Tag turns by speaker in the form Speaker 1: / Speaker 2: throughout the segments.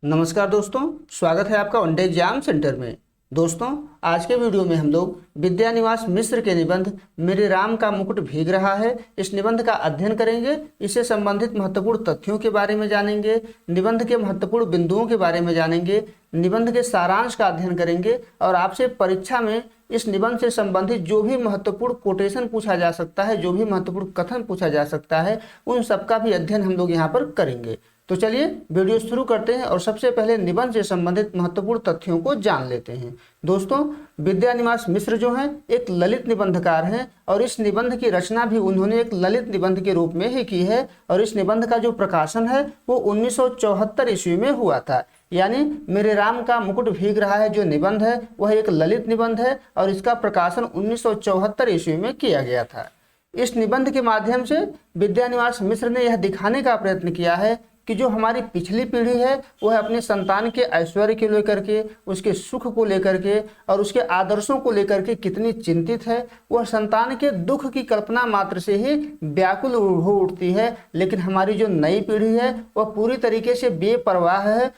Speaker 1: नमस्कार दोस्तों, स्वागत है आपका वनडे एग्जाम सेंटर में। दोस्तों, आज के वीडियो में हम लोग विद्यानिवास मिश्र के निबंध मेरे राम का मुकुट भीग रहा है इस निबंध का अध्ययन करेंगे। इससे संबंधित महत्वपूर्ण तथ्यों के बारे में जानेंगे, निबंध के महत्वपूर्ण बिंदुओं के बारे में जानेंगे, निबंध के सारांश का अध्ययन करेंगे और आपसे परीक्षा में इस निबंध से संबंधित जो भी महत्वपूर्ण कोटेशन पूछा जा सकता है, जो भी महत्वपूर्ण कथन पूछा जा सकता है, उन सबका भी अध्ययन हम लोग यहाँ पर करेंगे। तो चलिए वीडियो शुरू करते हैं और सबसे पहले निबंध से संबंधित महत्वपूर्ण तथ्यों को जान लेते हैं। दोस्तों, विद्यानिवास मिश्र जो हैं एक ललित निबंधकार हैं और इस निबंध की रचना भी उन्होंने एक ललित निबंध के रूप में ही की है और इस निबंध का जो प्रकाशन है वो 1974 ईस्वी में हुआ था। यानी मेरे राम का मुकुट भीग रहा है जो निबंध है वह एक ललित निबंध है और इसका प्रकाशन 1974 ईस्वी में किया गया था। इस निबंध के माध्यम से विद्यानिवास मिश्र ने यह दिखाने का प्रयत्न किया है कि जो हमारी पिछली पीढ़ी है वह अपने संतान के ऐश्वर्य को लेकर के, उसके सुख को लेकर के और उसके आदर्शों को लेकर के कितनी चिंतित है। वह संतान के दुख की कल्पना मात्र से ही व्याकुल हो उठती है, लेकिन हमारी जो नई पीढ़ी है वह पूरी तरीके से बेपरवाह है।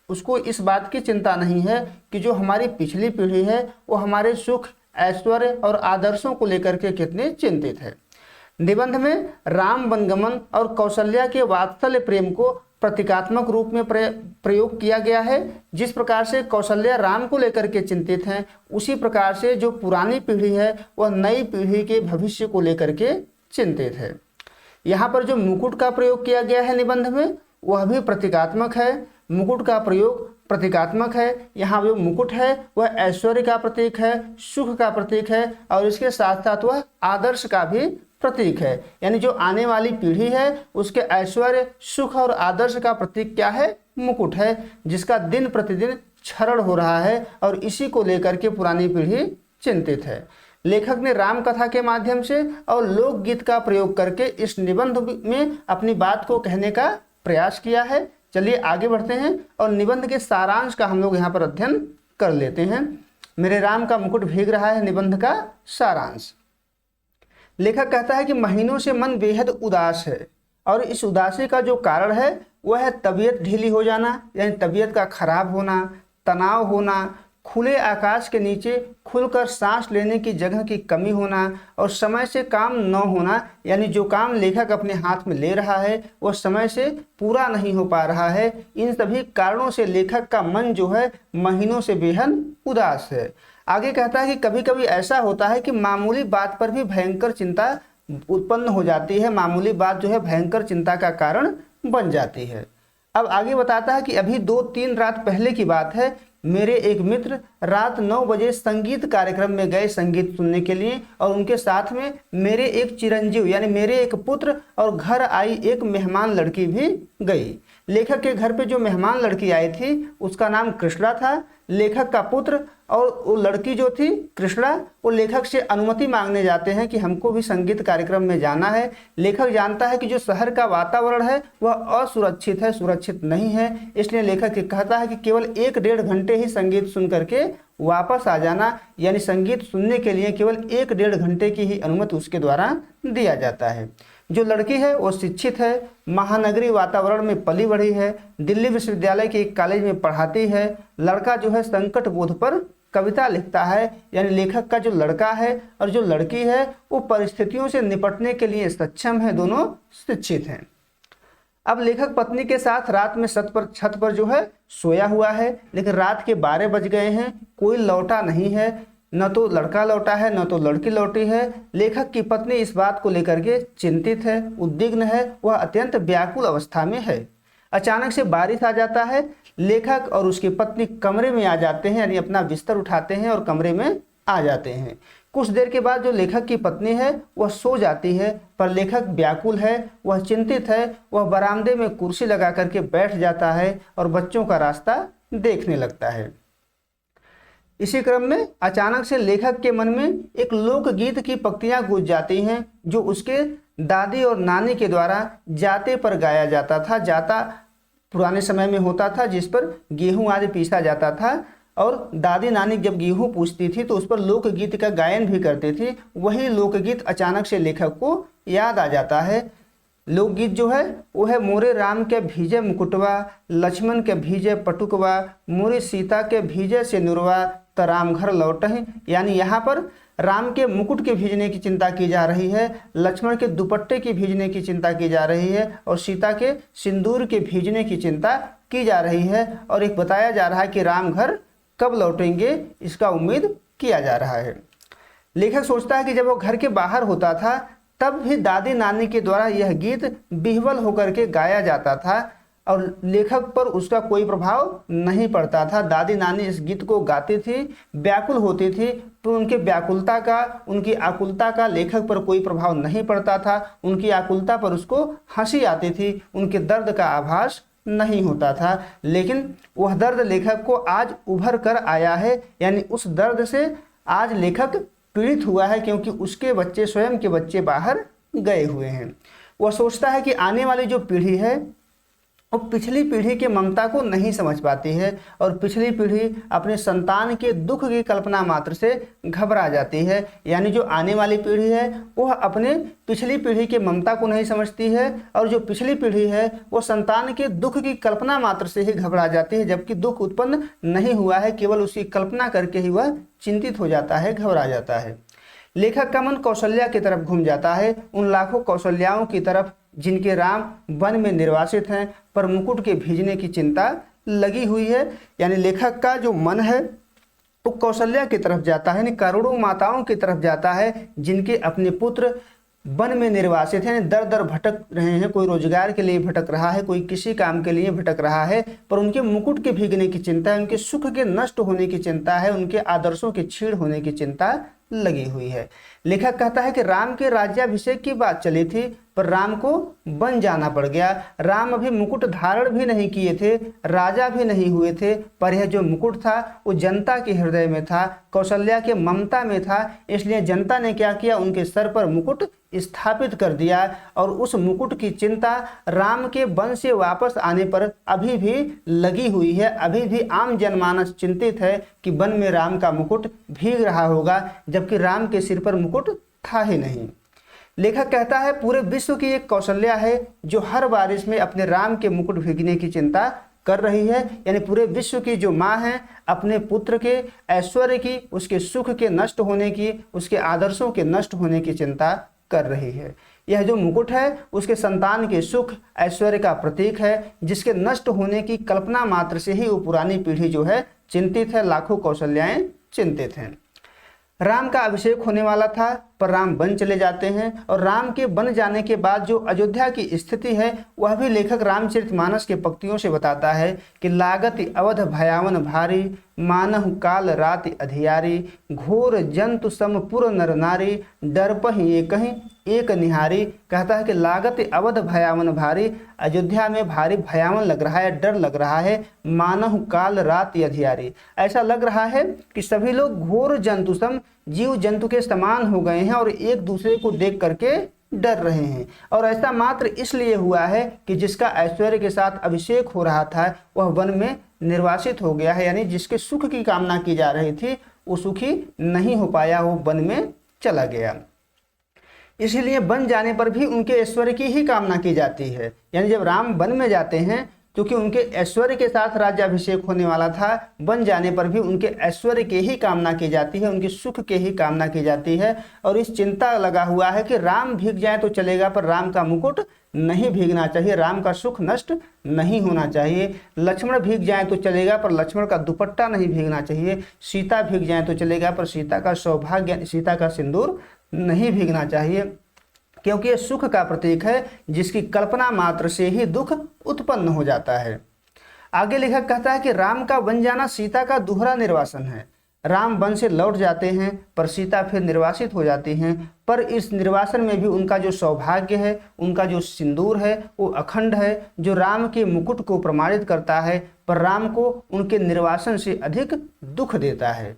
Speaker 1: उसको इस बात की चिंता नहीं है कि जो हमारी पिछली पीढ़ी है वो हमारे सुख, ऐश्वर्य और आदर्शों को लेकर के कितने चिंतित है। निबंध में राम वनगमन और कौशल्या के वात्सल्य प्रेम को प्रतीकात्मक रूप में प्रयोग किया गया है। जिस प्रकार से कौशल्या राम को लेकर के चिंतित हैं, उसी प्रकार से जो पुरानी पीढ़ी है वह नई पीढ़ी के भविष्य को लेकर के चिंतित है। यहाँ पर जो मुकुट का प्रयोग किया गया है निबंध में वह भी प्रतीकात्मक है। मुकुट का प्रयोग प्रतीकात्मक है। यहाँ जो मुकुट है वह ऐश्वर्य का प्रतीक है, सुख का प्रतीक है और इसके साथ साथ वह आदर्श का भी प्रतीक है। यानी जो आने वाली पीढ़ी है उसके ऐश्वर्य, सुख और आदर्श का प्रतीक क्या है? मुकुट है, जिसका दिन प्रतिदिन क्षरण हो रहा है और इसी को लेकर के पुरानी पीढ़ी चिंतित है। लेखक ने राम कथा के माध्यम से और लोकगीत का प्रयोग करके इस निबंध में अपनी बात को कहने का प्रयास किया है। चलिए आगे बढ़ते हैं और निबंध के सारांश का हम लोग यहाँ पर अध्ययन कर लेते हैं। मेरे राम का मुकुट भीग रहा है निबंध का सारांश। लेखक कहता है कि महीनों से मन बेहद उदास है और इस उदासी का जो कारण है वह है तबीयत ढीली हो जाना, यानी तबीयत का खराब होना, तनाव होना, खुले आकाश के नीचे खुलकर सांस लेने की जगह की कमी होना और समय से काम न होना, यानी जो काम लेखक अपने हाथ में ले रहा है वह समय से पूरा नहीं हो पा रहा है। इन सभी कारणों से लेखक का मन जो है महीनों से बेहद उदास है। आगे कहता है कि कभी कभी ऐसा होता है कि मामूली बात पर भी भयंकर चिंता उत्पन्न हो जाती है। मामूली बात जो है भयंकर चिंता का कारण बन जाती है। अब आगे बताता है कि अभी 2-3 रात पहले की बात है, मेरे एक मित्र रात 9 बजे संगीत कार्यक्रम में गए संगीत सुनने के लिए और उनके साथ में मेरे एक चिरंजीव यानी मेरे एक पुत्र और घर आई एक मेहमान लड़की भी गई। लेखक के घर पे जो मेहमान लड़की आई थी उसका नाम कृष्णा था। लेखक का पुत्र और वो लड़की जो थी कृष्णा, वो लेखक से अनुमति मांगने जाते हैं कि हमको भी संगीत कार्यक्रम में जाना है। लेखक जानता है कि जो शहर का वातावरण है वह असुरक्षित है, सुरक्षित नहीं है, इसलिए लेखक कहता है कि केवल 1-1.5 घंटे ही संगीत सुन करके वापस आ जाना। यानी संगीत सुनने के लिए केवल 1-1.5 घंटे की ही अनुमति उसके द्वारा दिया जाता है। जो लड़की है वो शिक्षित है, महानगरीय वातावरण में पली बढ़ी है, दिल्ली विश्वविद्यालय के एक कॉलेज में पढ़ाती है। लड़का जो है संकट बोध पर कविता लिखता है। यानी लेखक का जो लड़का है और जो लड़की है वो परिस्थितियों से निपटने के लिए सक्षम है, दोनों शिक्षित हैं। अब लेखक पत्नी के साथ रात में छत पर जो है सोया हुआ है, लेकिन रात के 12 बज गए हैं, कोई लौटा नहीं है, न तो लड़का लौटा है न तो लड़की लौटी है। लेखक की पत्नी इस बात को लेकर के चिंतित है, उद्विग्न है, वह अत्यंत व्याकुल अवस्था में है। अचानक से बारिश आ जाता है। लेखक और उसकी पत्नी कमरे में आ जाते हैं, यानी अपना बिस्तर उठाते हैं और कमरे में आ जाते हैं। कुछ देर के बाद जो लेखक की पत्नी है वह सो जाती है, पर लेखक व्याकुल है, वह चिंतित है। वह बरामदे में कुर्सी लगा करके बैठ जाता है और बच्चों का रास्ता देखने लगता है। इसी क्रम में अचानक से लेखक के मन में एक लोकगीत की पंक्तियां गूंज जाती हैं जो उसके दादी और नानी के द्वारा जाते पर गाया जाता था। जाता पुराने समय में होता था जिस पर गेहूं आदि पीसा जाता था और दादी नानी जब गेहूं पूछती थी तो उस पर लोकगीत का गायन भी करती थी। वही लोकगीत अचानक से लेखक को याद आ जाता है। लोकगीत जो है वो है मोरे राम के भीजे मुकुटवा, लक्ष्मण के भीजे पटुकवा, मोरे सीता के भीजे से नुरवा, त राम घर लौटहि। यानी यहाँ पर राम के मुकुट के भीजने की चिंता की जा रही है, लक्ष्मण के दुपट्टे की भीजने की चिंता की जा रही है और सीता के सिंदूर के भीजने की चिंता की जा रही है। और एक बताया जा रहा है कि राम घर कब लौटेंगे, इसका उम्मीद किया जा रहा है। लेखक सोचता है कि जब वो घर के बाहर होता था तब भी दादी नानी के द्वारा यह गीत विह्वल होकर के गाया जाता था और लेखक पर उसका कोई प्रभाव नहीं पड़ता था। दादी नानी इस गीत को गाती थी, व्याकुल होती थी, तो उनके व्याकुलता का, उनकी आकुलता का लेखक पर कोई प्रभाव नहीं पड़ता था। उनकी आकुलता पर उसको हंसी आती थी, उनके दर्द का आभास नहीं होता था। लेकिन वह दर्द लेखक को आज उभर कर आया है, यानी उस दर्द से आज लेखक पीड़ित हुआ है, क्योंकि उसके बच्चे, स्वयं के बच्चे बाहर गए हुए हैं। वह सोचता है कि आने वाली जो पीढ़ी है वो पिछली पीढ़ी के ममता को नहीं समझ पाती है और पिछली पीढ़ी अपने संतान के दुख की कल्पना मात्र से घबरा जाती है। यानी जो आने वाली पीढ़ी है वह अपने पिछली पीढ़ी के ममता को नहीं समझती है और जो पिछली पीढ़ी है वो संतान के दुख की कल्पना मात्र से ही घबरा जाती है, जबकि दुख उत्पन्न नहीं हुआ है, केवल उसकी कल्पना करके ही वह चिंतित हो जाता है, घबरा जाता है। लेखक का मन कौशल्या की तरफ घूम जाता है, उन लाखों कौशल्याओं की तरफ जिनके राम वन में निर्वासित हैं पर मुकुट के भीजने की चिंता लगी हुई है। यानी लेखक का जो मन है वो कौशल्या की तरफ जाता है, यानी करोड़ों माताओं की तरफ जाता है जिनके अपने पुत्र वन में निर्वासित हैं, दर दर भटक रहे हैं। कोई रोजगार के लिए भटक रहा है, कोई किसी काम के लिए भटक रहा है, पर उनके मुकुट के भीगने की चिंता है, उनके सुख के नष्ट होने की चिंता है, उनके आदर्शों के छीड़ होने की चिंता लगी हुई है। लेखक कहता है कि राम के राज्याभिषेक की बात चली थी पर राम को बन जाना पड़ गया। राम अभी मुकुट धारण भी नहीं किए थे, राजा भी नहीं हुए थे, पर यह जो मुकुट था वो जनता के हृदय में था, कौशल्या के ममता में था। इसलिए जनता ने क्या किया, उनके सर पर मुकुट स्थापित कर दिया और उस मुकुट की चिंता राम के वन से वापस आने पर अभी भी लगी हुई है। अभी भी आम जनमानस चिंतित है कि वन में राम का मुकुट भीग रहा होगा, जबकि राम के सिर पर मुकुट था ही नहीं। लेखक कहता है पूरे विश्व की एक कौशल्या है जो हर बारिश में अपने राम के मुकुट भीगने की चिंता कर रही है। यानी पूरे विश्व की जो माँ है अपने पुत्र के ऐश्वर्य की, उसके सुख के नष्ट होने की, उसके आदर्शों के नष्ट होने की चिंता कर रही है। यह जो मुकुट है उसके संतान के सुख ऐश्वर्य का प्रतीक है, जिसके नष्ट होने की कल्पना मात्र से ही वो पुरानी पीढ़ी जो है चिंतित है, लाखों कौशल्याएं चिंतित हैं। राम का अभिषेक होने वाला था पर राम बन चले जाते हैं और राम के बन जाने के बाद जो अयोध्या की स्थिति है वह भी लेखक रामचरितमानस के पंक्तियों से बताता है कि लागत अवध भयावन भारी, मानहु काल राति अधियारी, घोर जंतु समपुर नर नारी, डरपहि ये कहीं एक निहारी। कहता है कि लागत अवध भयावन भारी, अयोध्या में भारी भयावन लग रहा है, डर लग रहा है। मानहु काल राति अधियारी, ऐसा लग रहा है कि सभी लोग घोर जंतु सम, जीव जंतु के समान हो गए हैं और एक दूसरे को देख करके डर रहे हैं। और ऐसा मात्र इसलिए हुआ है कि जिसका ऐश्वर्य के साथ अभिषेक हो रहा था वह वन में निर्वासित हो गया है, यानी जिसके सुख की कामना की जा रही थी वो सुखी नहीं हो पाया, वो वन में चला गया। इसीलिए वन जाने पर भी उनके ऐश्वर्य की ही कामना की जाती है। यानी जब राम वन में जाते हैं क्योंकि उनके ऐश्वर्य के साथ राज्याभिषेक होने वाला था, बन जाने पर भी उनके ऐश्वर्य के ही कामना की जाती है, उनके सुख के ही कामना की जाती है। और इस चिंता लगा हुआ है कि राम भीग जाए तो चलेगा पर राम का मुकुट नहीं भीगना चाहिए, राम का सुख नष्ट नहीं होना चाहिए। लक्ष्मण भीग जाए तो चलेगा पर लक्ष्मण का दुपट्टा नहीं भीगना चाहिए। सीता भीग जाए तो चलेगा पर सीता का सौभाग्य, सीता का सिंदूर नहीं भीगना चाहिए, क्योंकि यह सुख का प्रतीक है जिसकी कल्पना मात्र से ही दुख उत्पन्न हो जाता है। आगे लेखक कहता है कि राम का वन जाना सीता का दोहरा निर्वासन है। राम वन से लौट जाते हैं पर सीता फिर निर्वासित हो जाती हैं, पर इस निर्वासन में भी उनका जो सौभाग्य है, उनका जो सिंदूर है वो अखंड है, जो राम के मुकुट को प्रमाणित करता है, पर राम को उनके निर्वासन से अधिक दुख देता है।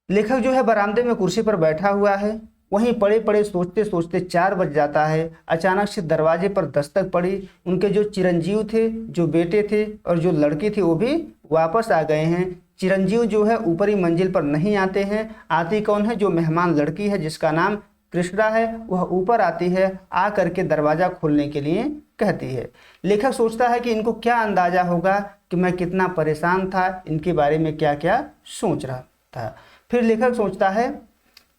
Speaker 1: लेखक जो है बरामदे में कुर्सी पर बैठा हुआ है, वहीं पड़े पड़े सोचते सोचते 4 बज जाता है। अचानक से दरवाजे पर दस्तक पड़ी। उनके जो चिरंजीव थे, जो बेटे थे और जो लड़की थी वो भी वापस आ गए हैं। चिरंजीव जो है ऊपरी मंजिल पर नहीं आते हैं। आती कौन है? जो मेहमान लड़की है जिसका नाम कृष्णा है वह ऊपर आती है, आ करके दरवाजा खोलने के लिए कहती है। लेखक सोचता है कि इनको क्या अंदाजा होगा कि मैं कितना परेशान था, इनके बारे में क्या क्या सोच रहा था। फिर लेखक सोचता है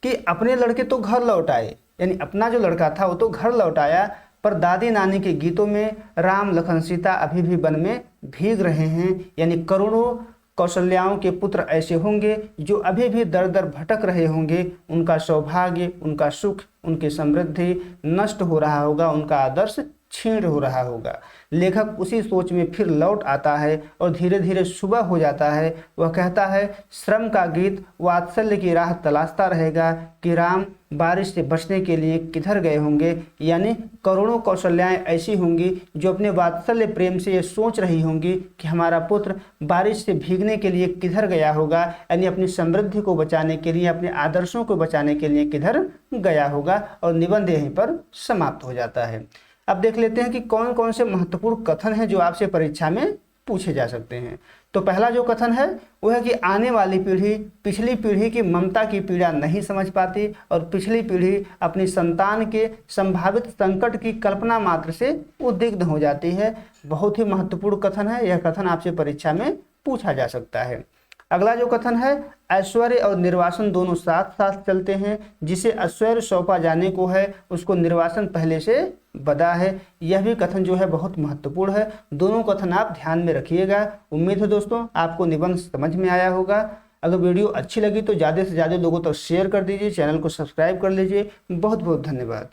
Speaker 1: कि अपने लड़के तो घर लौट आए, यानी अपना जो लड़का था वो तो घर लौट आया, पर दादी नानी के गीतों में राम लखन सीता अभी भी वन में भीग रहे हैं। यानी करोड़ों कौशल्याओं के पुत्र ऐसे होंगे जो अभी भी दर दर भटक रहे होंगे, उनका सौभाग्य, उनका सुख, उनकी समृद्धि नष्ट हो रहा होगा, उनका आदर्श क्षीण हो रहा होगा। लेखक उसी सोच में फिर लौट आता है और धीरे धीरे सुबह हो जाता है। वह कहता है श्रम का गीत वात्सल्य की राह तलाशता रहेगा कि राम बारिश से बचने के लिए किधर गए होंगे। यानी करोड़ों कौशल्याएं ऐसी होंगी जो अपने वात्सल्य प्रेम से ये सोच रही होंगी कि हमारा पुत्र बारिश से भीगने के लिए किधर गया होगा, यानी अपनी समृद्धि को बचाने के लिए, अपने आदर्शों को बचाने के लिए किधर गया होगा। और निबंध यहीं पर समाप्त हो जाता है। अब देख लेते हैं कि कौन कौन से महत्वपूर्ण कथन हैं जो आपसे परीक्षा में पूछे जा सकते हैं। तो पहला जो कथन है वो है कि आने वाली पीढ़ी पिछली पीढ़ी की ममता की पीड़ा नहीं समझ पाती और पिछली पीढ़ी अपनी संतान के संभावित संकट की कल्पना मात्र से उद्विग्न हो जाती है। बहुत ही महत्वपूर्ण कथन है, यह कथन आपसे परीक्षा में पूछा जा सकता है। अगला जो कथन है ऐश्वर्य और निर्वासन दोनों साथ साथ चलते हैं। जिसे ऐश्वर्य सौंपा जाने को है उसको निर्वासन पहले से बदा है। यह भी कथन जो है बहुत महत्वपूर्ण है। दोनों कथन आप ध्यान में रखिएगा। उम्मीद है दोस्तों आपको निबंध समझ में आया होगा। अगर वीडियो अच्छी लगी तो ज़्यादा से ज़्यादा लोगों तक शेयर कर दीजिए, चैनल को सब्सक्राइब कर लीजिए। बहुत बहुत धन्यवाद।